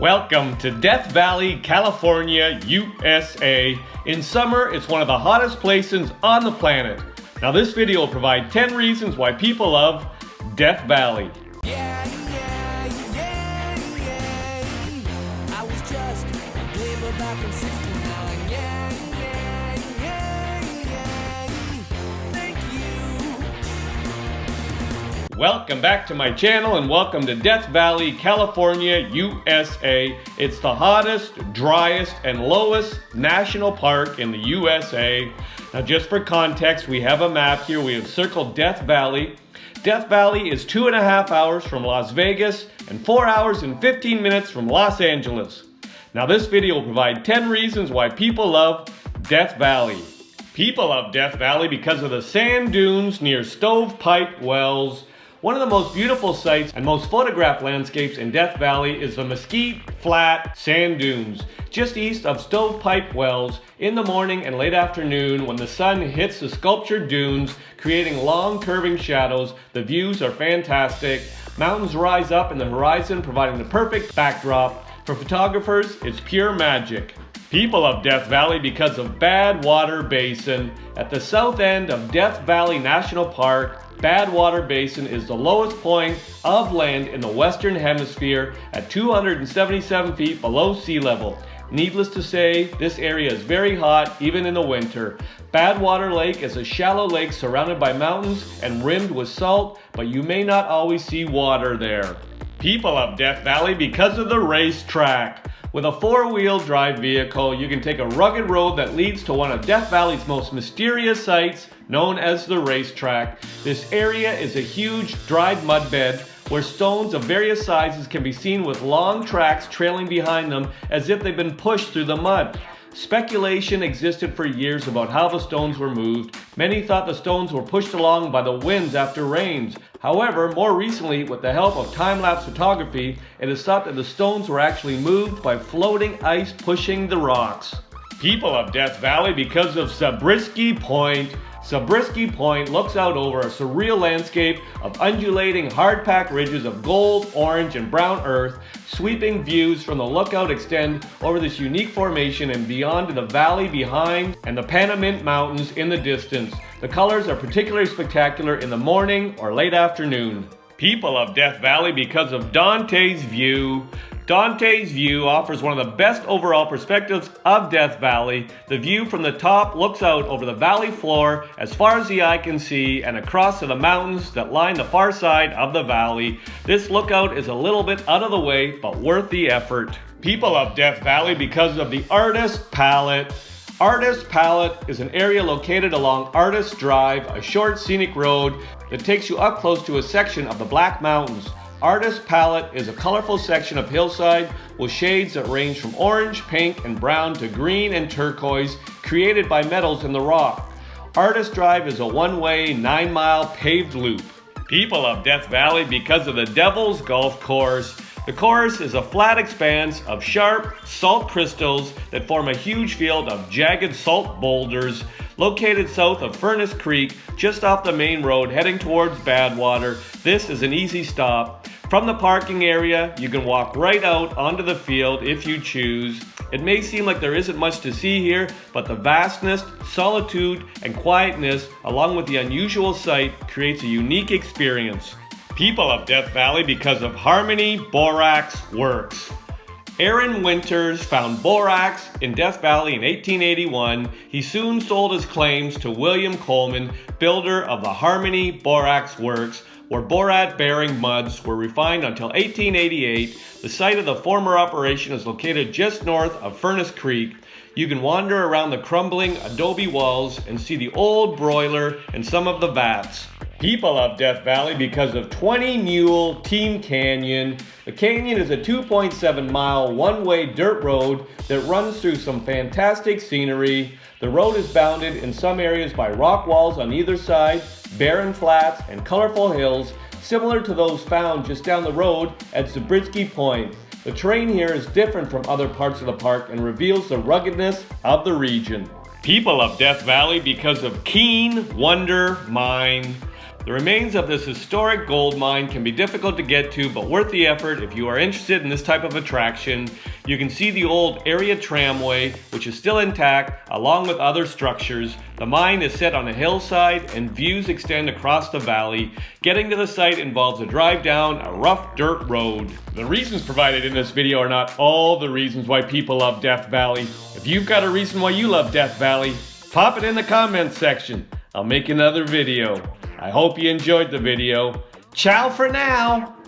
Welcome to Death Valley, California, USA. In summer, it's one of the hottest places on the planet. Now this video will provide 10 reasons why people love Death Valley. I was just a gamer back in 69. Thank you. Welcome back to my channel and welcome to Death Valley, California, USA. It's the hottest, driest, and lowest national park in the USA. Now just for context, we have a map here. We have circled Death Valley. Death Valley is 2.5 hours from Las Vegas and 4 hours and 15 minutes from Los Angeles. Now this video will provide 10 reasons why people love Death Valley. People love Death Valley because of the sand dunes near Stovepipe Wells. One of the most beautiful sights and most photographed landscapes in Death Valley is the Mesquite Flat Sand Dunes, just east of Stovepipe Wells. In the morning and late afternoon, when the sun hits the sculptured dunes, creating long curving shadows, the views are fantastic. Mountains rise up in the horizon, providing the perfect backdrop. For photographers, it's pure magic. People love Death Valley because of Badwater Basin. At the south end of Death Valley National Park, Badwater Basin is the lowest point of land in the Western Hemisphere at 277 feet below sea level. Needless to say, this area is very hot even in the winter. Badwater Lake is a shallow lake surrounded by mountains and rimmed with salt, but you may not always see water there. People love Death Valley because of the racetrack. With a four-wheel drive vehicle, you can take a rugged road that leads to one of Death Valley's most mysterious sites, known as the Racetrack. This area is a huge dried mud bed where stones of various sizes can be seen with long tracks trailing behind them as if they've been pushed through the mud. Speculation existed for years about how the stones were moved. Many thought the stones were pushed along by the winds after rains. However, more recently, with the help of time-lapse photography, it is thought that the stones were actually moved by floating ice pushing the rocks. People love Death Valley because of Zabriskie Point. Zabriskie Point looks out over a surreal landscape of undulating hard-packed ridges of gold, orange, and brown earth. Sweeping views from the lookout extend over this unique formation and beyond to the valley behind and the Panamint Mountains in the distance. The colors are particularly spectacular in the morning or late afternoon. People love Death Valley because of Dantes View. Dantes View offers one of the best overall perspectives of Death Valley. The view from the top looks out over the valley floor as far as the eye can see and across to the mountains that line the far side of the valley. This lookout is a little bit out of the way, but worth the effort. People love Death Valley because of the Artist Palette. Artist Palette is an area located along Artist Drive, a short scenic road that takes you up close to a section of the Black Mountains. Artist Palette is a colorful section of hillside with shades that range from orange, pink, and brown to green and turquoise, created by metals in the rock. Artist Drive is a one-way, 9-mile paved loop. People love Death Valley because of the Devil's Golf Course. The course is a flat expanse of sharp salt crystals that form a huge field of jagged salt boulders. Located south of Furnace Creek, just off the main road heading towards Badwater, this is an easy stop. From the parking area, you can walk right out onto the field if you choose. It may seem like there isn't much to see here, but the vastness, solitude, and quietness, along with the unusual sight, creates a unique experience. People love Death Valley because of Harmony Borax Works. Aaron Winters found borax in Death Valley in 1881. He soon sold his claims to William Coleman, builder of the Harmony Borax Works, where borat-bearing muds were refined until 1888. The site of the former operation is located just north of Furnace Creek. You can wander around the crumbling adobe walls and see the old broiler and some of the vats. People love Death Valley because of 20 Mule Team Canyon. The canyon is a 2.7-mile one-way dirt road that runs through some fantastic scenery. The road is bounded in some areas by rock walls on either side, barren flats, and colorful hills, similar to those found just down the road at Zabriskie Point. The terrain here is different from other parts of the park and reveals the ruggedness of the region. People love Death Valley because of Keane Wonder Mine. The remains of this historic gold mine can be difficult to get to, but worth the effort if you are interested in this type of attraction. You can see the old area tramway, which is still intact, along with other structures. The mine is set on a hillside and views extend across the valley. Getting to the site involves a drive down a rough dirt road. The reasons provided in this video are not all the reasons why people love Death Valley. If you've got a reason why you love Death Valley, pop it in the comments section. I'll make another video. I hope you enjoyed the video. Ciao for now!